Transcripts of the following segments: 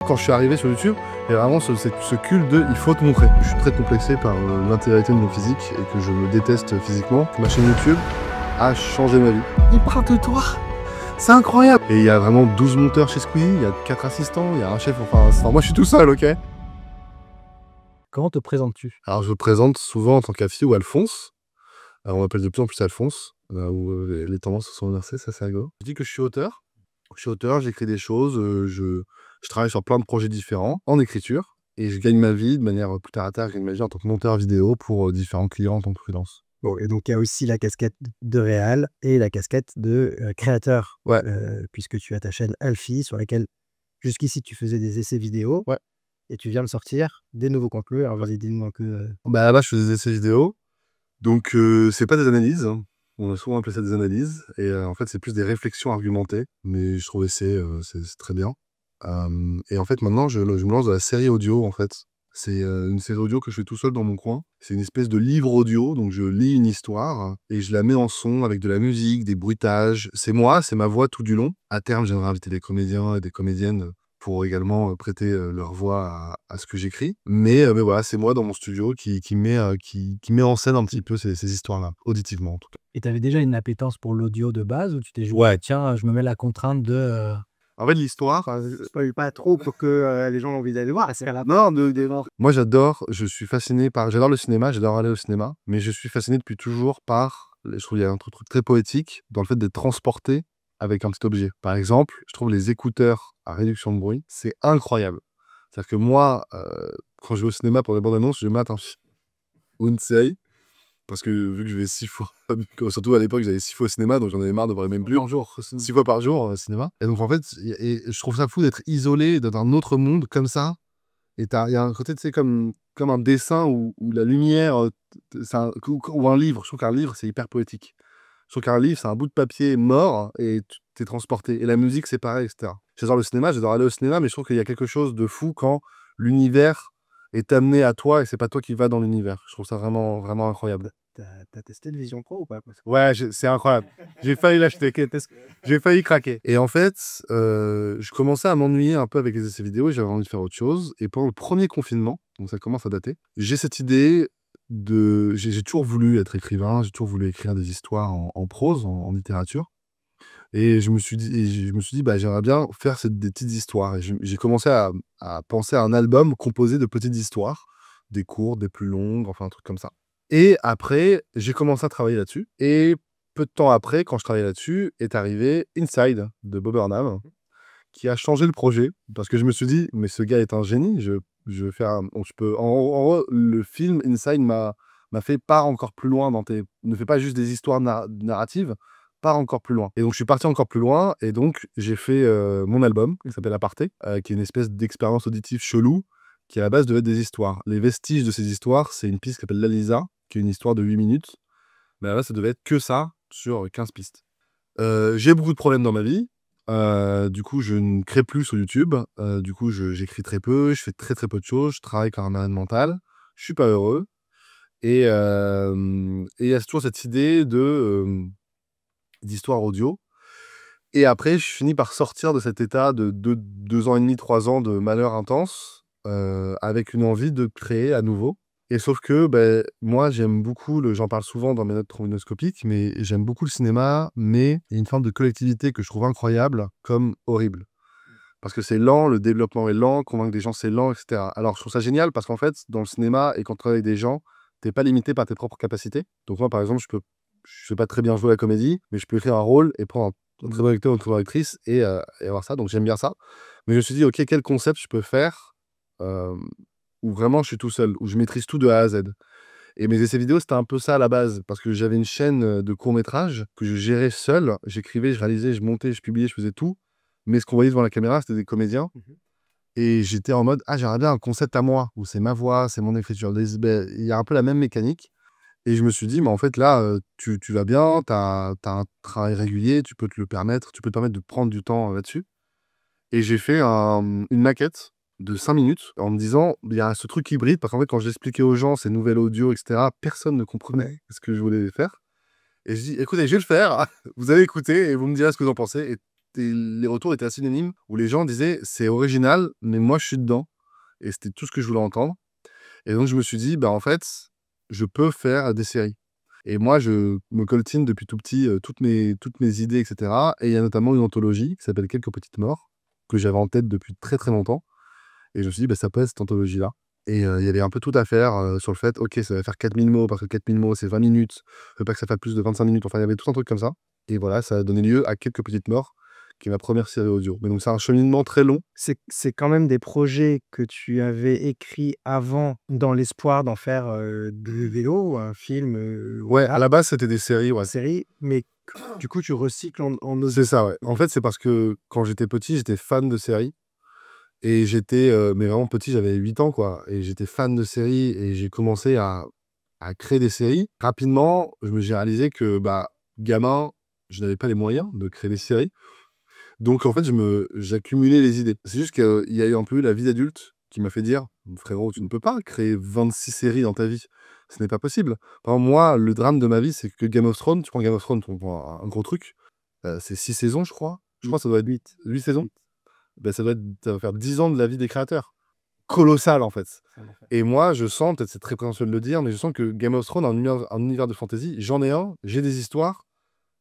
Quand je suis arrivé sur YouTube, il y a vraiment ce culte de il faut te montrer. Je suis très complexé par l'intégralité de mon physique et que je me déteste physiquement. Ma chaîne YouTube a changé ma vie. Il parle de toi. C'est incroyable. Et il y a vraiment 12 monteurs chez Squeezie, il y a 4 assistants, il y a un chef, enfin moi je suis tout seul, ok? Comment te présentes-tu? Alors je me présente souvent en tant qu'Afi ou Alphonse. Alors, on m'appelle de plus en plus Alphonse, où les tendances se sont inversées, ça c'est rigolo. Je dis que je suis auteur. Je suis auteur, j'écris des choses, je travaille sur plein de projets différents en écriture et je gagne ma vie de manière plus terre à terre, je gagne ma vie en tant que monteur vidéo pour différents clients en tant que freelance. Bon, et donc il y a aussi la casquette de réal et la casquette de créateur. Ouais. Puisque tu as ta chaîne Alfie sur laquelle jusqu'ici tu faisais des essais vidéo. Ouais. Et tu viens de sortir des nouveaux contenus. Alors vas-y, dis-nous un peu. Bah là-bas, je fais des essais vidéo. Donc, c'est pas des analyses, hein. On a souvent appelé ça des analyses. Et en fait, c'est plus des réflexions argumentées. Mais je trouve c'est très bien. Et en fait, maintenant, je me lance dans la série audio, en fait. C'est une série audio que je fais tout seul dans mon coin. C'est une espèce de livre audio. Donc, je lis une histoire et je la mets en son avec de la musique, des bruitages. C'est moi, c'est ma voix tout du long. À terme, j'aimerais inviter des comédiens et des comédiennes pour également prêter leur voix à ce que j'écris. Mais voilà, c'est moi dans mon studio qui met en scène un petit peu ces histoires-là, auditivement en tout cas. Et tu avais déjà une appétence pour l'audio de base ou tu t'es dit, Ouais. tiens, je me mets la contrainte de. En fait, l'histoire... Spoil pas trop pour que les gens aient envie d'aller voir. Non, moi j'adore, je suis fasciné par... J'adore le cinéma, j'adore aller au cinéma, mais je suis fasciné depuis toujours par... Je trouve qu'il y a un truc très poétique dans le fait d'être transporté avec un petit objet. Par exemple, je trouve les écouteurs à réduction de bruit, c'est incroyable. C'est-à-dire que moi, quand je vais au cinéma pour des bandes annonces, je mate un film ou une série, parce que vu que je vais 6 fois, surtout à l'époque, j'allais 6 fois au cinéma, donc j'en avais marre de voir même plus. 6 fois par jour au cinéma. Et donc en fait, je trouve ça fou d'être isolé dans un autre monde comme ça. Et il y a un côté, tu sais, comme un dessin où la lumière, ou un livre. Je trouve qu'un livre, c'est hyper poétique. Je trouve qu'un livre, c'est un bout de papier mort et tu es transporté. Et la musique, c'est pareil, etc. J'adore le cinéma, j'adore aller au cinéma, mais je trouve qu'il y a quelque chose de fou quand l'univers est amené à toi et c'est pas toi qui vas dans l'univers. Je trouve ça vraiment, vraiment incroyable. T'as testé le Vision Pro ou pas? Ouais, c'est incroyable. J'ai failli l'acheter. J'ai failli craquer. Et en fait, je commençais à m'ennuyer un peu avec les essais vidéo et j'avais envie de faire autre chose. Et pendant le premier confinement, donc ça commence à dater, j'ai cette idée de... J'ai toujours voulu être écrivain, j'ai toujours voulu écrire des histoires en prose, en littérature. Et je me suis dit, bah, j'aimerais bien faire des petites histoires. Et j'ai commencé à penser à un album composé de petites histoires, des courtes, des plus longues, enfin un truc comme ça. Et après, j'ai commencé à travailler là-dessus. Et peu de temps après, quand je travaillais là-dessus, est arrivé Inside de Bob Burnham, qui a changé le projet. Parce que je me suis dit, mais ce gars est un génie. Je vais faire en gros, le film Inside m'a fait part encore plus loin ne fais pas juste des histoires narratives, part encore plus loin. Et donc, je suis parti encore plus loin. Et donc, j'ai fait mon album, qui s'appelle Aparté, qui est une espèce d'expérience auditive chelou, qui à la base devait être des histoires. Les vestiges de ces histoires, c'est une piste qui s'appelle Lalisa, qui est une histoire de 8 minutes. Mais à la base, ça devait être que ça sur 15 pistes. J'ai beaucoup de problèmes dans ma vie. Du coup, je ne crée plus sur YouTube. Du coup, j'écris très peu, je fais très très peu de choses. Je travaille comme un malade mental. Je suis pas heureux. Et il y a toujours cette idée d'histoire audio. Et après, je finis par sortir de cet état de 2 ans et demi, 3 ans de malheur intense, avec une envie de créer à nouveau. Et sauf que moi, j'aime beaucoup, j'en parle souvent dans mes notes trombinoscopiques, mais j'aime beaucoup le cinéma, mais il y a une forme de collectivité que je trouve incroyable comme horrible. Parce que c'est lent, le développement est lent, convaincre des gens c'est lent, etc. Alors je trouve ça génial parce qu'en fait, dans le cinéma et quand tu travailles avec des gens, t'es pas limité par tes propres capacités. Donc moi, par exemple, je sais pas très bien jouer à la comédie, mais je peux écrire un rôle et prendre un très bon acteur ou une très bonne actrice et avoir ça. Donc j'aime bien ça. Mais je me suis dit, ok, quel concept je peux faire où vraiment je suis tout seul, où je maîtrise tout de A à Z. Et mes essais vidéo, c'était un peu ça à la base, parce que j'avais une chaîne de courts-métrages que je gérais seul. J'écrivais, je réalisais, je montais, je publiais, je faisais tout. Mais ce qu'on voyait devant la caméra, c'était des comédiens. Et j'étais en mode, j'aimerais bien un concept à moi, où c'est ma voix, c'est mon écriture. Il y a un peu la même mécanique. Et je me suis dit, mais en fait, là, tu vas bien, tu as un travail régulier, tu peux te permettre de prendre du temps là-dessus. Et j'ai fait une maquette de 5 minutes en me disant, il y a ce truc hybride, parce qu'en fait, quand j'expliquais aux gens ces nouvelles audios, etc., personne ne comprenait ce que je voulais faire. Et je dis, écoutez, je vais le faire, vous allez écouter et vous me direz ce que vous en pensez. Et les retours étaient assez unanimes, où les gens disaient « c'est original, mais moi je suis dedans ». Et c'était tout ce que je voulais entendre. Et donc je me suis dit, bah en fait, je peux faire des séries. Et moi, je me coltine depuis tout petit toutes mes idées, etc. Et il y a notamment une anthologie qui s'appelle Quelques petites morts, que j'avais en tête depuis très très longtemps. Et je me suis dit, bah, ça peut être cette anthologie-là. Et il y avait un peu tout à faire sur le fait, ok, ça va faire 4000 mots, parce que 4000 mots, c'est 20 minutes. Je veux pas que ça fasse plus de 25 minutes. Enfin, il y avait tout un truc comme ça. Et voilà, ça a donné lieu à Quelques petites morts, qui est ma première série audio. Mais donc, c'est un cheminement très long. C'est quand même des projets que tu avais écrits avant dans l'espoir d'en faire, des vélos, un film, Ouais, à voilà, la base, c'était des séries, ouais. série, mais du coup, tu recycles en audio. C'est ça, ouais. En fait, c'est parce que quand j'étais petit, j'étais fan de séries. Et j'étais, mais vraiment petit, j'avais 8 ans, quoi. Et j'étais fan de séries et j'ai commencé à créer des séries. Rapidement, j'ai réalisé que, bah, gamin, je n'avais pas les moyens de créer des séries. Donc, en fait, j'accumulais les idées. C'est juste qu'il y a eu un peu la vie d'adulte qui m'a fait dire: «Frérot, tu ne peux pas créer 26 séries dans ta vie. Ce n'est pas possible». Par exemple, moi, le drame de ma vie, c'est que Game of Thrones, tu prends Game of Thrones, tu prends un gros truc, c'est 6 saisons, je crois. Je crois que ça doit être 8 saisons. Bah, ça va faire 10 ans de la vie des créateurs. Colossal, en fait. Et moi, je sens, peut-être c'est très prétentieux de le dire, mais je sens que Game of Thrones, un univers de fantasy, j'en ai un, j'ai des histoires,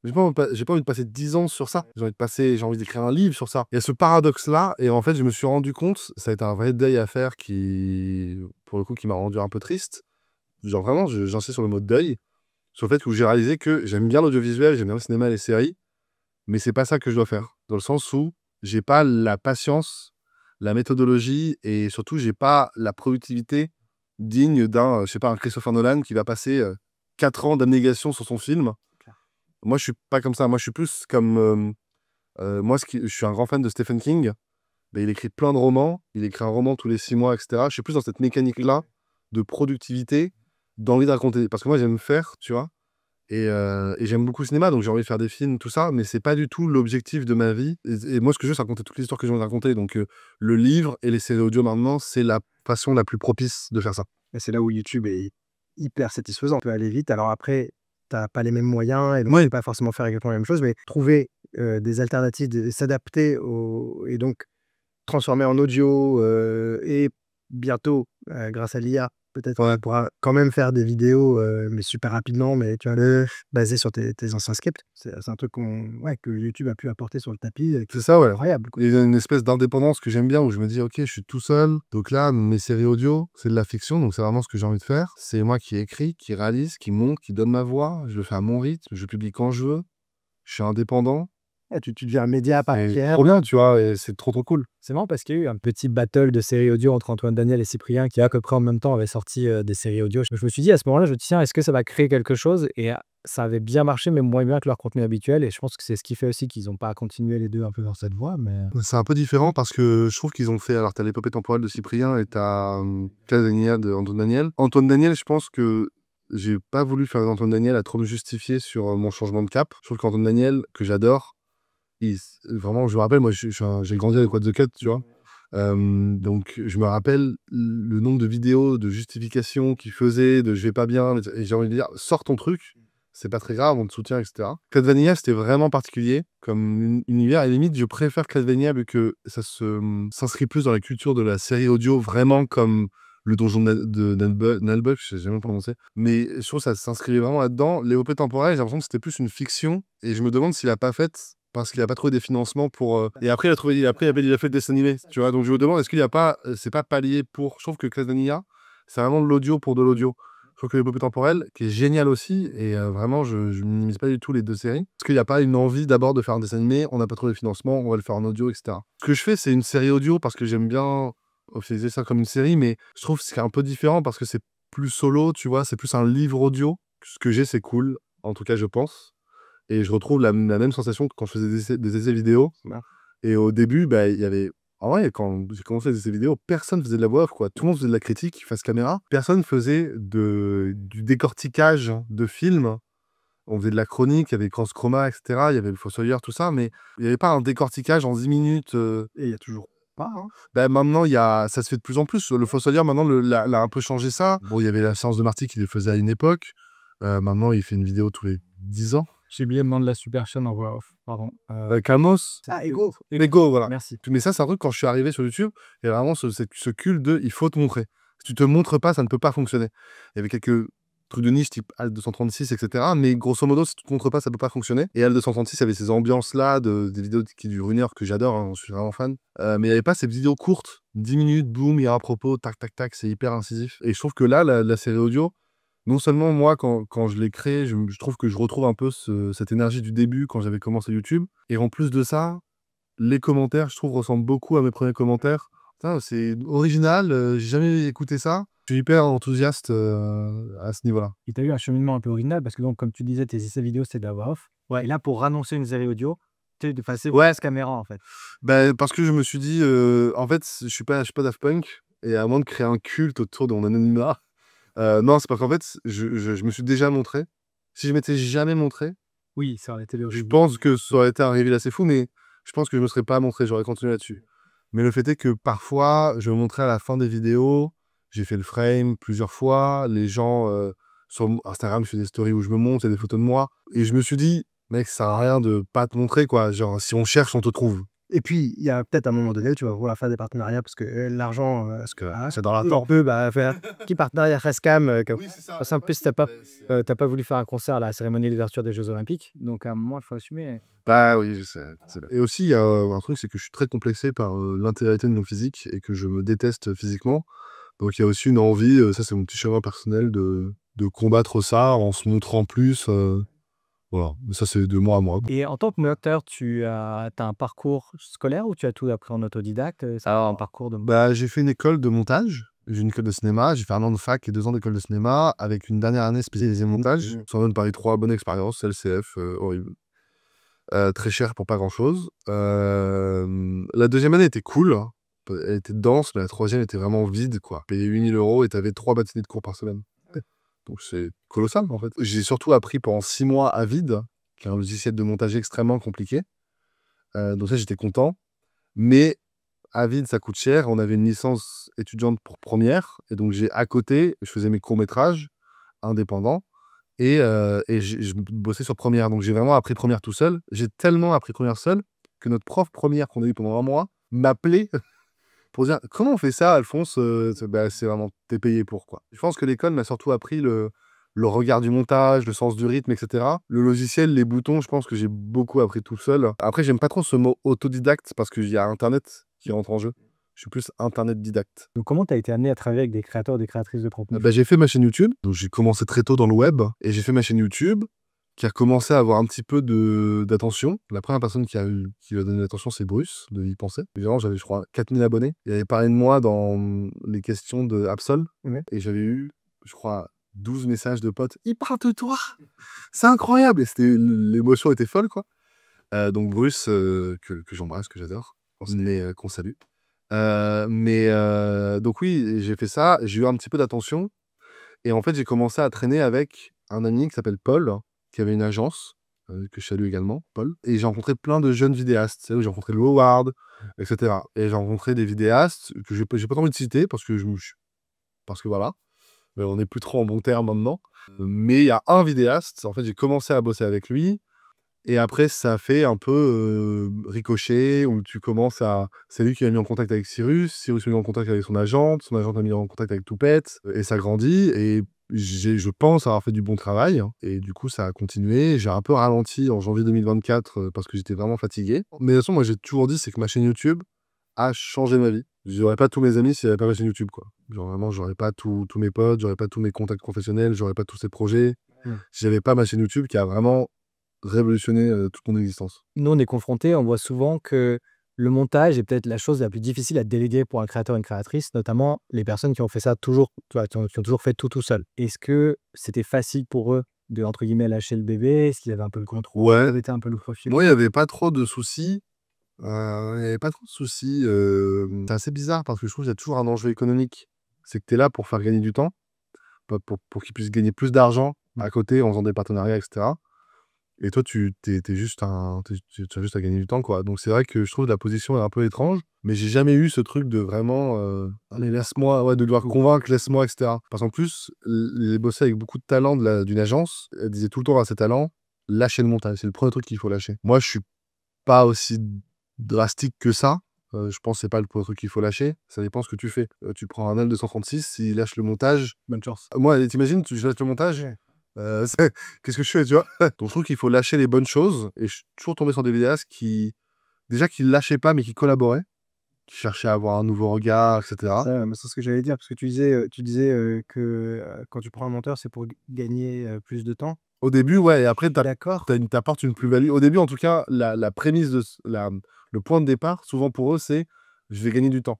mais j'ai pas envie de passer 10 ans sur ça. J'ai envie d'écrire un livre sur ça. Il y a ce paradoxe-là, et en fait, je me suis rendu compte, ça a été un vrai deuil à faire qui, pour le coup, qui m'a rendu un peu triste. Genre vraiment, j'insiste sur le mot deuil, sur le fait que j'ai réalisé que j'aime bien l'audiovisuel, j'aime bien le cinéma et les séries, mais c'est pas ça que je dois faire. Dans le sens où j'ai pas la patience, la méthodologie et surtout, j'ai pas la productivité digne d'un, je sais pas, un Christopher Nolan qui va passer 4 ans d'abnégation sur son film. Moi, je suis pas comme ça. Moi, je suis plus comme. Moi, je suis un grand fan de Stephen King. Ben, il écrit plein de romans. Il écrit un roman tous les 6 mois, etc. Je suis plus dans cette mécanique-là de productivité, d'envie de raconter. Parce que moi, j'aime faire, tu vois. Et j'aime beaucoup le cinéma, donc j'ai envie de faire des films, tout ça, mais c'est pas du tout l'objectif de ma vie. Et moi, ce que je veux, c'est raconter toutes les histoires que j'ai envie de raconter. Donc, le livre et les séries audio, maintenant, c'est la façon la plus propice de faire ça. Et c'est là où YouTube est hyper satisfaisant. On peut aller vite. Alors après, tu as pas les mêmes moyens et donc tu Ouais. peux pas forcément faire exactement la même chose, mais trouver, des alternatives, s'adapter et donc transformer en audio, et bientôt, grâce à l'IA, peut-être Ouais. tu pourras quand même faire des vidéos, mais super rapidement, mais tu vois, basées sur tes anciens scripts. C'est un truc que YouTube a pu apporter sur le tapis, qui C'est est ça, ouais. incroyable, quoi. Il y a une espèce d'indépendance que j'aime bien, où je me dis, ok, je suis tout seul. Donc là, mes séries audio, c'est de la fiction, donc c'est vraiment ce que j'ai envie de faire. C'est moi qui écris, qui réalise, qui monte, qui donne ma voix. Je le fais à mon rythme, je publie quand je veux. Je suis indépendant. Tu deviens un média à part C'est entière. trop bien, tu vois, et c'est trop trop cool. C'est marrant parce qu'il y a eu un petit battle de séries audio entre Antoine Daniel et Cyprien qui, à peu près en même temps, avaient sorti des séries audio. Je me suis dit à ce moment-là, je me dis, tiens, est-ce que ça va créer quelque chose? Et ça avait bien marché, mais moins bien que leur contenu habituel. Et je pense que c'est ce qui fait aussi qu'ils n'ont pas continué les deux un peu dans cette voie. Mais C'est un peu différent parce que je trouve qu'ils ont fait. Alors, t'as l'épopée temporelle de Cyprien et t'as Casania de Antoine Daniel. Antoine Daniel, je pense que j'ai pas voulu faire d'Antoine Daniel à trop me justifier sur mon changement de cap. Je trouve qu'Antoine Daniel, que j'adore, vraiment, je me rappelle, moi, j'ai grandi avec What the Cut, tu vois. Donc, je me rappelle le nombre de vidéos de justification qu'il faisait, de je vais pas bien, et j'ai envie de dire, sors ton truc, c'est pas très grave, on te soutient, etc. Code Vanilla, c'était vraiment particulier comme univers, et limite, je préfère Code Vanilla vu que ça s'inscrit plus dans la culture de la série audio, vraiment comme le donjon de Nalbuck, je sais jamais prononcer, mais je trouve que ça s'inscrivait vraiment là-dedans. L'épopée temporelle, j'ai l'impression que c'était plus une fiction, et je me demande s'il a pas fait parce qu'il a pas trouvé des financements pour. Et après, il a fait le dessin animé, tu vois. Donc je me demande, est-ce qu'il y a pas. C'est pas pallié pour. Je trouve que Casania, c'est vraiment de l'audio pour de l'audio. Je trouve que l'épopée temporelle, qui est génial aussi, et vraiment, je minimise pas du tout les deux séries. Est-ce qu'il n'y a pas une envie d'abord de faire un dessin animé, on n'a pas trouvé les financements, on va le faire en audio, etc. Ce que je fais, c'est une série audio parce que j'aime bien officialiser ça comme une série, mais je trouve que c'est un peu différent parce que c'est plus solo, tu vois, c'est plus un livre audio. Ce que j'ai, c'est cool, en tout cas, je pense. Et je retrouve la même sensation que quand je faisais des essais vidéo. Et au début, bah, il y avait. En vrai, quand j'ai commencé les essais vidéo, personne faisait de la voix off, quoi. Tout le monde faisait de la critique face caméra. Personne faisait du décortiquage de films. On faisait de la chronique, il y avait Cross Chroma, etc. Il y avait le Fossoyeur, tout ça, mais il n'y avait pas un décortiquage en 10 minutes. et il y a toujours pas, hein. Bah, maintenant, ça se fait de plus en plus. Le Fossoyeur, maintenant, l'a un peu changé ça. Bon, il y avait la séance de Marty qui le faisait à une époque. Maintenant, il fait une vidéo tous les 10 ans. J'ai oublié le nom de la super chaîne en voix off, pardon. Camos. Ah, Ego. Ego, voilà. Merci. Mais ça, c'est un truc, quand je suis arrivé sur YouTube, il y a vraiment ce culte de il faut te montrer. Si tu te montres pas, ça ne peut pas fonctionner. Il y avait quelques trucs de niche type HAL 236, etc. Mais grosso modo, si tu te montres pas, ça peut pas fonctionner. Et HAL 236, il y avait ces ambiances-là, des vidéos qui durent 1 heure que j'adore, hein, je suis vraiment fan. Mais il n'y avait pas ces vidéos courtes, 10 minutes, boum, il y a un propos, tac, tac, tac, c'est hyper incisif. Et je trouve que là, la série audio, non seulement moi, quand je l'ai créée, je trouve que je retrouve un peu cette énergie du début quand j'avais commencé YouTube. Et en plus de ça, les commentaires, je trouve, ressemblent beaucoup à mes premiers commentaires. Putain, c'est original, j'ai jamais écouté ça. Je suis hyper enthousiaste à ce niveau-là. Et tu as eu un cheminement un peu original parce que, donc, comme tu disais, tes essais vidéo, c'est de la voix off. Ouais. Et là, pour annoncer une série audio, tu es de passer Ouais. face caméra, en fait. Bah, parce que je me suis dit, en fait, je suis pas Daft Punk, et à moins de créer un culte autour de mon anonymat, non, c'est parce qu'en fait, je me suis déjà montré. Si je m'étais jamais montré, Oui, ça aurait été le je reveal. pense que ça aurait été un reveal assez fou, mais je pense que je me serais pas montré, j'aurais continué là-dessus. Mais le fait est que parfois, je me montrais à la fin des vidéos, j'ai fait le frame plusieurs fois, les gens sur Instagram, je fais des stories où je me montre, il y a des photos de moi, et je me suis dit, mec, ça sert à rien de pas te montrer, quoi. Genre, si on cherche, on te trouve. Et puis, il y a peut-être un moment donné où tu vas vouloir faire des partenariats parce que l'argent, Parce que hein, c'est dans la on tente. peut faire petit partenariat facecam. Oui, c'est ça. Parce qu'en plus, t'as pas voulu faire un concert à la cérémonie d'ouverture des Jeux Olympiques. Donc, à un moment, il faut assumer. Bah oui, je sais. Et aussi, il y a un truc, c'est que je suis très complexé par l'intégrité de mon physique et que je me déteste physiquement. Donc il y a aussi une envie, ça c'est mon petit chemin personnel, de combattre ça en se montrant plus. Voilà, mais ça c'est de moi à moi. Et en tant que moteur, tu as un parcours scolaire ou tu as tout appris en autodidacte? Ça a un parcours de... Bah, j'ai fait une école de montage, j'ai une école de cinéma, j'ai fait 1 an de fac et 2 ans d'école de cinéma, avec une dernière année spécialisée montage. Sorbonne Paris 3, bonne expérience, LCF, horrible. Très cher pour pas grand-chose. La deuxième année était cool, hein. Elle était dense, mais la troisième était vraiment vide, quoi. Payais 8 000 € et t'avais 3 matinées de cours par semaine. Donc c'est colossal, en fait. J'ai surtout appris pendant 6 mois Avid, qui est un logiciel de montage extrêmement compliqué. Donc ça, j'étais content. Mais Avid, ça coûte cher. On avait une licence étudiante pour première. Et donc j'ai à côté, je faisais mes courts-métrages indépendants. Et je bossais sur première. Donc j'ai vraiment appris première tout seul. J'ai tellement appris première seul que notre prof première qu'on a eu pendant 1 mois m'appelait pour dire: «Comment on fait ça, Alphonse?» Bah, c'est vraiment, t'es payé pour, quoi. Je pense que l'école m'a surtout appris le regard du montage, le sens du rythme, etc. Le logiciel, les boutons, je pense que j'ai beaucoup appris tout seul. Après, j'aime pas trop ce mot autodidacte parce qu'il y a Internet qui rentre en jeu. Je suis plus Internet didacte. Donc, comment tu as été amené à travailler avec des créateurs et des créatrices de contenu? Bah, j'ai fait ma chaîne YouTube. Donc j'ai commencé très tôt dans le web et j'ai fait ma chaîne YouTube qui a commencé à avoir un petit peu d'attention. La première personne qui lui a donné l'attention, c'est Bruce de Y Penser. Évidemment, j'avais, je crois, 4000 abonnés. Il avait parlé de moi dans les questions de Absol. Ouais. Et j'avais eu, je crois, 12 messages de potes. Il parle de toi! C'est incroyable! Et l'émotion était folle, quoi. Donc Bruce, que j'embrasse, que j'adore, mais qu'on salue. Donc oui, j'ai fait ça. J'ai eu un petit peu d'attention. Et en fait, j'ai commencé à traîner avec un ami qui s'appelle Paul, qui avait une agence, que je salue également, Paul. Et j'ai rencontré plein de jeunes vidéastes. C'est là où j'ai rencontré Lou Howard, etc. Et j'ai rencontré des vidéastes que j'ai pas envie de citer parce que parce que voilà, on n'est plus trop en bon terme maintenant. Mais il y a un vidéaste, en fait, j'ai commencé à bosser avec lui. Et après, ça fait un peu ricochet, où tu commences à... C'est lui qui m'a mis en contact avec Cyrus m'a mis en contact avec son agente m'a mis en contact avec Toupette, et ça grandit, et je pense avoir fait du bon travail, hein. Et du coup, ça a continué. J'ai un peu ralenti en janvier 2024 parce que j'étais vraiment fatigué. Mais de toute façon, moi, j'ai toujours dit, c'est que ma chaîne YouTube a changé ma vie. J'aurais pas tous mes amis si j'avais pas ma chaîne YouTube, quoi. Genre vraiment, j'aurais pas tous mes potes, j'aurais pas tous mes contacts professionnels, j'aurais pas tous ces projets. Si j'avais pas ma chaîne YouTube qui a vraiment révolutionner toute mon existence. Nous, on est confrontés, on voit souvent que le montage est peut-être la chose la plus difficile à déléguer pour un créateur et une créatrice, notamment les personnes qui ont fait ça toujours, tu vois, qui ont toujours fait tout seul. Est-ce que c'était facile pour eux de, entre guillemets, lâcher le bébé? Est-ce qu'ils avaient un peu le contrôle? Ouais. Ça avait été un peu le profil. Moi, il y avait pas trop de soucis. Il y avait pas trop de soucis. C'est assez bizarre parce que je trouve qu'il y a toujours un enjeu économique. C'est que tu es là pour faire gagner du temps, pas pour qu'ils puissent gagner plus d'argent à côté en faisant des partenariats, etc. Et toi, tu as juste à gagner du temps, quoi. Donc c'est vrai que je trouve la position est un peu étrange, mais j'ai jamais eu ce truc de vraiment allez, laisse-moi, ouais, de devoir convaincre, laisse-moi, etc. Parce qu'en plus, j'ai bossé avec beaucoup de talents d'une agence. Elle disait tout le temps à ses talents, lâcher le montage. C'est le premier truc qu'il faut lâcher. Moi, je suis pas aussi drastique que ça. Je pense que c'est pas le premier truc qu'il faut lâcher. Ça dépend ce que tu fais. Tu prends un L236, s'il lâche le montage, Bonne chance. moi, t'imagines, tu lâches le montage, qu'est-ce que je fais, tu vois? Donc, je trouve qu'il faut lâcher les bonnes choses. Et je suis toujours tombé sur des vidéastes qui lâchaient pas, mais qui collaboraient, qui cherchaient à avoir un nouveau regard, etc. Mais c'est ce que j'allais dire, parce que tu disais que quand tu prends un monteur, c'est pour gagner plus de temps. Au début, ouais, et après, D'accord. t'apportes une plus-value. Au début, en tout cas, la prémisse le point de départ, souvent pour eux, c'est je vais gagner du temps.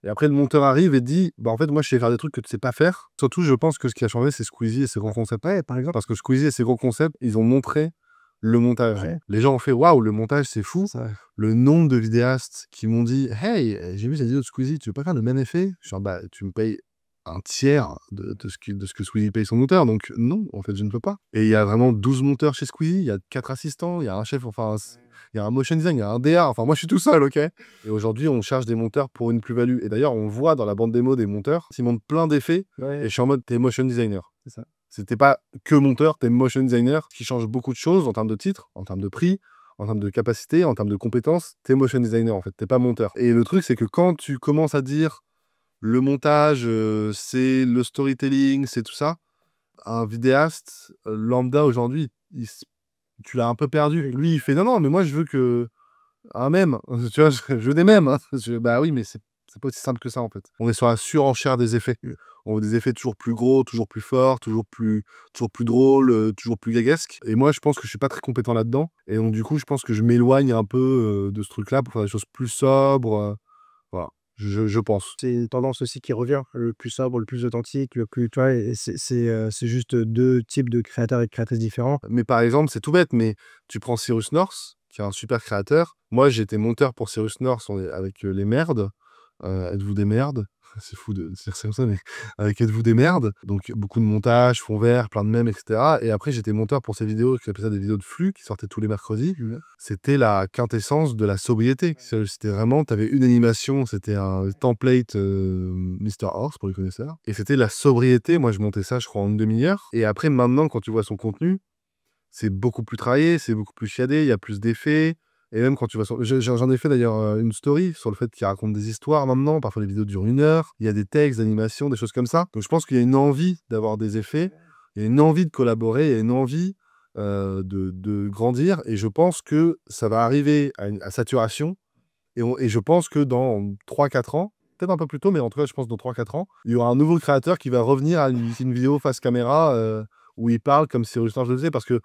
Et après, le monteur arrive et dit bah, en fait, moi, je sais faire des trucs que tu sais pas faire. Surtout, je pense que ce qui a changé, c'est Squeezie et ses grands concepts. Ouais, par exemple. Parce que Squeezie et ses grands concepts, ils ont montré le montage. Ouais. Les gens ont fait waouh, le montage, c'est fou. Ça, Le nombre de vidéastes qui m'ont dit hey, j'ai vu cette vidéo de Squeezie, tu veux pas faire le même effet? Je suis genre, bah, tu me payes un tiers de ce que Squeezie paye son monteur, donc non, en fait, je ne peux pas. Et il y a vraiment 12 monteurs chez Squeezie, il y a 4 assistants, il y a un chef, enfin, il y a un motion design, il y a un DA, enfin, moi, je suis tout seul, ok? Et aujourd'hui, on charge des monteurs pour une plus-value. Et d'ailleurs, on voit dans la bande démo des monteurs, ils montent plein d'effets, ouais, et je suis en mode, t'es motion designer. c'est ça. C'était pas que monteur, t'es motion designer, ce qui change beaucoup de choses en termes de titres, en termes de prix, en termes de capacité, en termes de compétences. T'es motion designer, en fait, t'es pas monteur. Et le truc, c'est que quand tu commences à dire le montage, c'est le storytelling, c'est tout ça, un vidéaste lambda aujourd'hui, tu l'as un peu perdu. Lui, il fait non, non, mais moi, je veux que un mème, tu vois, je veux des mèmes. Hein. Bah oui, mais c'est pas aussi simple que ça, en fait. On est sur la surenchère des effets. On veut des effets toujours plus gros, toujours plus forts, toujours plus drôles, toujours plus gaguesques. Et moi, je pense que je suis pas très compétent là-dedans. Et donc, du coup, je pense que je m'éloigne un peu de ce truc-là pour faire des choses plus sobres. Voilà, je pense. C'est une tendance aussi qui revient, le plus sobre, le plus authentique, le plus, tu vois? Et c'est juste 2 types de créateurs et de créatrices différents. Mais par exemple, c'est tout bête, mais tu prends Cyrus North, qui est un super créateur. Moi, j'étais monteur pour Cyrus North avec Les Merdes. Êtes-vous des merdes? C'est fou de dire ça comme ça, mais avec Êtes-vous des merdes? Donc, beaucoup de montage, fond vert, plein de mèmes, etc. Et après, j'étais monteur pour ces vidéos, qui appelaient ça des vidéos de flux, qui sortaient tous les mercredis. C'était la quintessence de la sobriété. C'était vraiment, tu avais une animation, c'était un template Mr. Horse pour les connaisseurs. Et c'était la sobriété. Moi, je montais ça, je crois, en une demi-heure. Et après, maintenant, quand tu vois son contenu, c'est beaucoup plus travaillé, c'est beaucoup plus chiadé, il y a plus d'effets. Et même quand tu vas sur... J'en ai fait d'ailleurs une story sur le fait qu'il raconte des histoires maintenant. Parfois, les vidéos durent 1 heure. Il y a des textes, d'animation, des choses comme ça. Donc, je pense qu'il y a une envie d'avoir des effets. Il y a une envie de collaborer. Il y a une envie de grandir. Et je pense que ça va arriver à saturation. Et je pense que dans 3-4 ans, peut-être un peu plus tôt, mais en tout cas, je pense que dans 3-4 ans, il y aura un nouveau créateur qui va revenir à une vidéo face caméra où il parle comme Cyrus North, je le faisais, parce que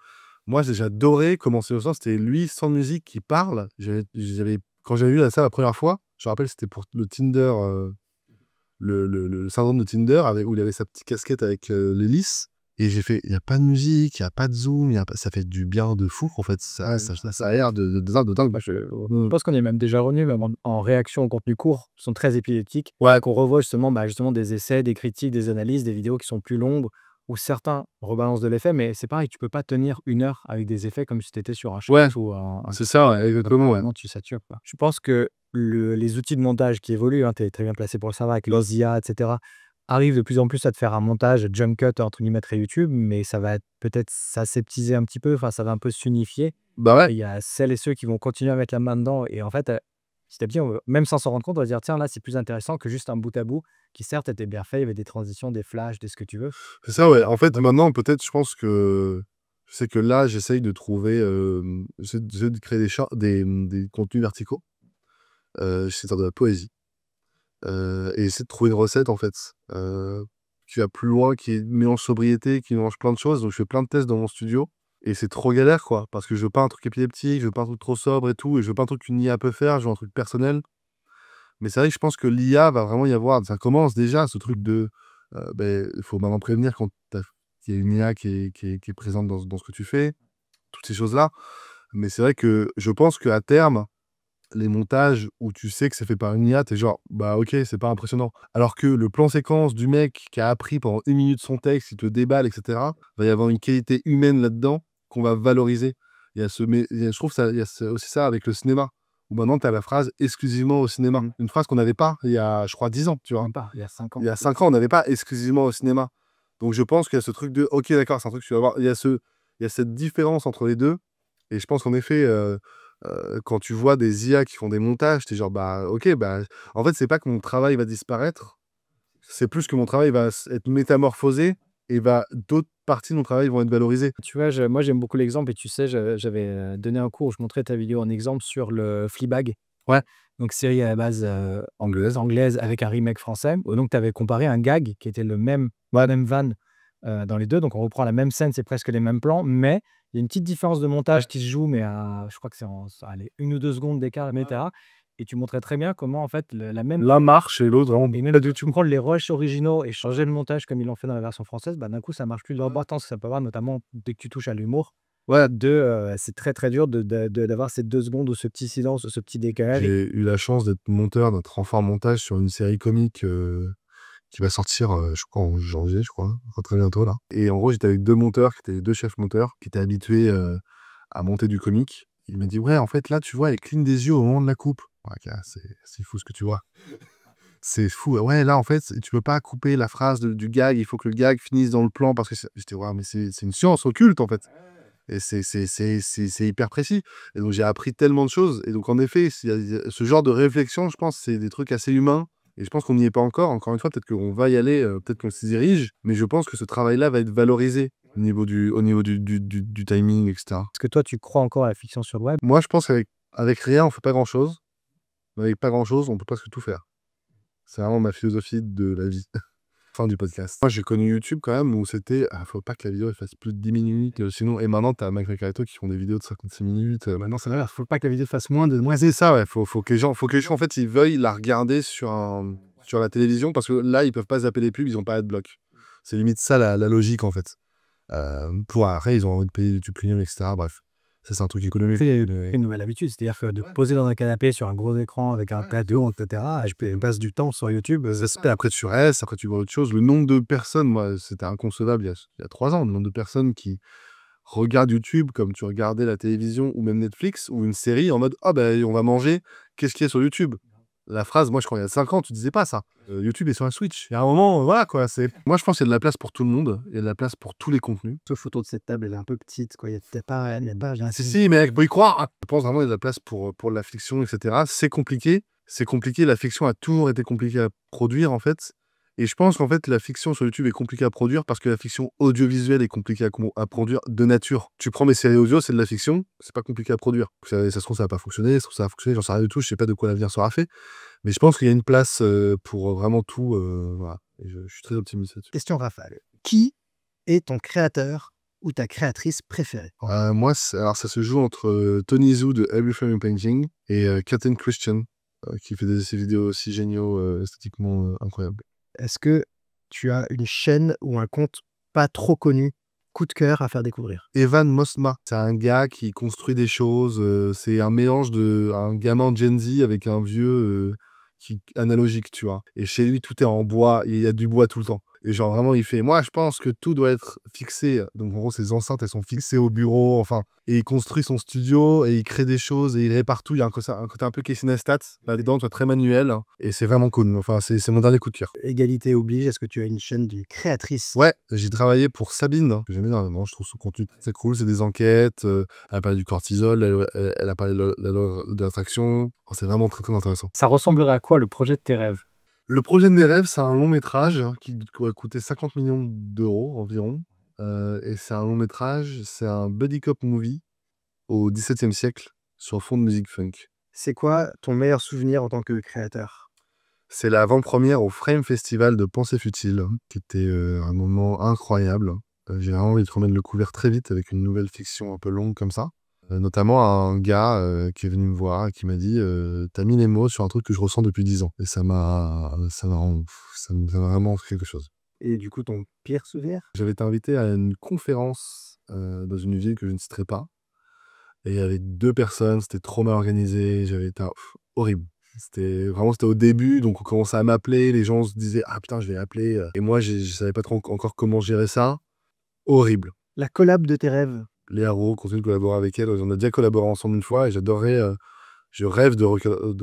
moi, j'adorais comment Cyrus North, c'était lui sans musique qui parle. Quand j'avais vu ça la première fois, je me rappelle, c'était pour le Tinder, le syndrome de Tinder, où il avait sa petite casquette avec l'hélice. Et j'ai fait, il n'y a pas de musique, il n'y a pas de zoom, ça fait du bien de fou, en fait. Ça a l'air de dingue. Bah, je pense qu'on y est même déjà revenu, même en réaction au contenu court, qui sont très épileptiques. Ouais. Qu'on revoit justement, justement des essais, des critiques, des analyses, des vidéos qui sont plus longues, où certains rebalancent de l'effet, mais c'est pareil, tu peux pas tenir 1 heure avec des effets comme si tu étais sur un Ouais. short ou un C'est ça, ouais, exactement, ouais. vraiment tu satures, quoi. Je pense que les outils de montage qui évoluent, hein, tu es très bien placé pour le savoir avec les IA, et cetera, arrivent de plus en plus à te faire un montage jump cut entre guillemets très YouTube, mais ça va peut-être s'aseptiser un petit peu, enfin ça va un peu s'unifier. Bah ouais. Et il y a celles et ceux qui vont continuer à mettre la main dedans et en fait, petit à petit, même sans s'en rendre compte, on va se dire: «Tiens, là, c'est plus intéressant que juste un bout à bout qui certes était bien fait, il y avait des transitions, des flashs, des ce que tu veux». C'est ça, ouais. En fait, maintenant, peut-être, je pense que... Je sais que là, j'essaye de trouver... j'essaie de créer des contenus verticaux. J'essaie de faire de la poésie. Et essayer de trouver une recette, en fait, qui va plus loin, qui mélange sobriété, qui mélange plein de choses. Donc, je fais plein de tests dans mon studio. Et c'est trop galère, quoi. Parce que je veux pas un truc épileptique, je veux pas un truc trop sobre et tout. Et je veux pas un truc qu'une IA peut faire, je veux un truc personnel. Mais c'est vrai que je pense que l'IA va vraiment y avoir... Ça commence déjà, ce truc de... il faut maintenant prévenir quand il y a une IA qui est présente dans ce que tu fais. Toutes ces choses-là. Mais c'est vrai que je pense qu'à terme, les montages où tu sais que c'est fait par une IA, t'es genre, bah ok, c'est pas impressionnant. Alors que le plan séquence du mec qui a appris pendant 1 minute son texte, il te déballe, etc., va y avoir une qualité humaine là-dedans qu'on va valoriser. Je trouve il y a aussi ça avec le cinéma, où maintenant tu as la phrase exclusivement au cinéma. Une phrase qu'on n'avait pas il y a, je crois, 10 ans, tu vois. Même pas, il y a 5 ans. Il y a 5 ans, on n'avait pas exclusivement au cinéma. Donc je pense qu'il y a ce truc de, ok, d'accord, c'est un truc que tu vas voir. Il y a il y a cette différence entre les deux. Et je pense qu'en effet, quand tu vois des IA qui font des montages, tu es genre, bah, OK, bah, en fait, c'est pas que mon travail va disparaître, c'est plus que mon travail va être métamorphosé et d'autres parties de mon travail vont être valorisées. Tu vois, moi, j'aime beaucoup l'exemple et tu sais, j'avais donné un cours où je montrais ta vidéo en exemple sur le Fleabag. Ouais. Donc, série à la base anglaise avec un remake français. Donc, tu avais comparé un gag qui était le même van dans les deux. Donc, on reprend la même scène, c'est presque les mêmes plans, mais il y a une petite différence de montage qui se joue, mais je crois que c'est allez, 1 ou 2 secondes d'écart, etc. Et tu montrais très bien comment, en fait, la même. L'un marche et l'autre, vraiment Et même pas si du tu tout. prends les rushs originaux et changer le montage comme ils l'ont fait dans la version française, bah, d'un coup, ça marche plus dans le bon sens. Ça peut avoir notamment dès que tu touches à l'humour. Ouais, C'est très, très dur d'avoir ces 2 secondes ou ce petit silence ou ce petit décalage. j'ai eu la chance d'être d'être enfant montage sur une série comique qui va sortir, je crois, en janvier, je crois, enfin, très bientôt là. Et en gros, j'étais avec 2 monteurs, qui étaient 2 chefs monteurs, qui étaient habitués à monter du comique. Il m'a dit, ouais, en fait, là, tu vois, elle cligne des yeux au moment de la coupe. Ouais, gars, c'est fou ce que tu vois. C'est fou. Ouais, là, en fait, tu peux pas couper la phrase du gag, il faut que le gag finisse dans le plan parce que j'étais, ouais, mais c'est une science occulte, en fait. Et c'est hyper précis. Et donc, j'ai appris tellement de choses. Et donc, en effet, il y a ce genre de réflexion, je pense, c'est des trucs assez humains. Et je pense qu'on n'y est pas encore. Encore une fois, peut-être qu'on va y aller, peut-être qu'on s'y dirige. Mais je pense que ce travail-là va être valorisé au niveau du timing, etc. Est-ce que toi, tu crois encore à la fiction sur le web? Moi, je pense qu'avec rien, on fait pas grand-chose. Mais avec pas grand-chose, on peut presque tout faire. C'est vraiment ma philosophie de la vie. Fin du podcast. Moi, j'ai connu YouTube quand même où c'était faut pas que la vidéo elle fasse plus de 10 minutes, sinon. Et maintenant, t'as Mac Carito qui font des vidéos de 56 minutes. Maintenant, c'est l'inverse. Faut pas que la vidéo fasse moins. C'est ça, ouais. Faut que les gens, en fait, ils veuillent la regarder sur la télévision parce que là, ils peuvent pas zapper les pubs, ils ont pas AdBlock. C'est limite ça la logique en fait. Pour après, ils ont envie de payer YouTube Premium, etc. Bref. Ça, c'est un truc économique. C'est une nouvelle habitude, c'est-à-dire que de poser dans un canapé sur un gros écran avec un plateau, etc. Je passe du temps sur YouTube. Après, tu restes, après, tu vois autre chose. Le nombre de personnes, moi, c'était inconcevable il y a 3 ans. Le nombre de personnes qui regardent YouTube comme tu regardais la télévision ou même Netflix ou une série en mode ah ben on va manger, qu'est-ce qu'il y a sur YouTube? La phrase, moi, je crois, il y a 5 ans, tu disais pas ça. YouTube est sur la Switch. Il y a un moment, voilà quoi. Moi, je pense qu'il y a de la place pour tout le monde. Il y a de la place pour tous les contenus. Cette photo de cette table, elle est un peu petite, quoi. Il y a pas Si, mec, faut y croire. Je pense vraiment qu'il y a de la place pour la fiction, etc. C'est compliqué. C'est compliqué. La fiction a toujours été compliquée à produire, en fait. Et je pense qu'en fait, la fiction sur YouTube est compliquée à produire parce que la fiction audiovisuelle est compliquée à produire de nature. Tu prends mes séries audio, c'est de la fiction, c'est pas compliqué à produire. Ça se trouve, ça va pas fonctionner, ça se trouve, ça va fonctionner, j'en sais rien du tout, je sais pas de quoi l'avenir sera fait. Mais je pense qu'il y a une place pour vraiment tout. Voilà. Et je suis très optimiste là-dessus. Question rafale. Qui est ton créateur ou ta créatrice préférée? Moi, alors ça se joue entre Tony Zhu de Every Frame Painting et Katen Christian, qui fait ces vidéos aussi géniaux, esthétiquement incroyables. Est-ce que tu as une chaîne ou un compte pas trop connu, coup de cœur à faire découvrir? Evan Mosma, c'est un gars qui construit des choses. C'est un mélange de un gamin Gen Z avec un vieux analogique, tu vois. Et chez lui, tout est en bois. Il y a du bois tout le temps. Et genre vraiment, il fait, moi, je pense que tout doit être fixé. Donc en gros, ses enceintes, elles sont fixées au bureau. Enfin, et il construit son studio et il crée des choses et il répare tout. Il y a un côté un peu Casey Neistat là-dedans, très manuel. Hein. Et c'est vraiment cool. Enfin, c'est mon dernier coup de cœur. Égalité oblige, est-ce que tu as une chaîne d'une créatrice? Ouais, j'ai travaillé pour Sabine, que j'aime énormément. Je trouve son contenu très cool. C'est des enquêtes. Elle a parlé du cortisol. Elle a parlé de l'attraction. Oh, c'est vraiment très, très intéressant. Ça ressemblerait à quoi le projet de tes rêves? Le projet de mes rêves, c'est un long métrage qui va coûter 50 millions d'euros environ. Et c'est un long métrage, c'est un buddy cop movie au XVIIe siècle sur fond de musique funk. C'est quoi ton meilleur souvenir en tant que créateur? C'est l'avant-première au Frame Festival de Pensée Futile, qui était un moment incroyable. J'ai vraiment envie de remettre le couvert très vite avec une nouvelle fiction un peu longue comme ça. Notamment un gars qui est venu me voir et qui m'a dit t'as mis les mots sur un truc que je ressens depuis 10 ans. Et ça m'a vraiment fait quelque chose. Et du coup, ton pire souvenir? J'avais été invité à une conférence dans une ville que je ne citerai pas. Et il y avait 2 personnes, c'était trop mal organisé. J'avais été horrible. C'était au début, donc on commençait à m'appeler. Les gens se disaient ah putain, je vais appeler. Et moi, je savais pas trop encore comment gérer ça. Horrible. La collab de tes rêves? Léa Rowe, continue de collaborer avec elle. On a déjà collaboré ensemble une fois et j'adorerais. Je rêve de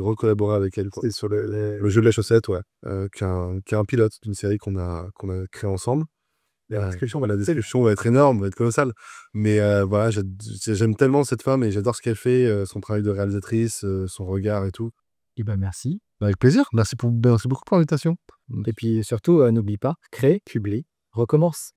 recollaborer avec elle. C'était sur Le jeu de la chaussette, ouais. Qui est un pilote d'une série qu'on a créé ensemble. La description va la être telle. description va être énorme, va être colossale. Mais voilà, j'aime tellement cette femme et j'adore ce qu'elle fait, son travail de réalisatrice, son regard et tout. Et ben merci. Avec plaisir. Merci beaucoup pour l'invitation. Et puis surtout, n'oublie pas, crée, publie, recommence.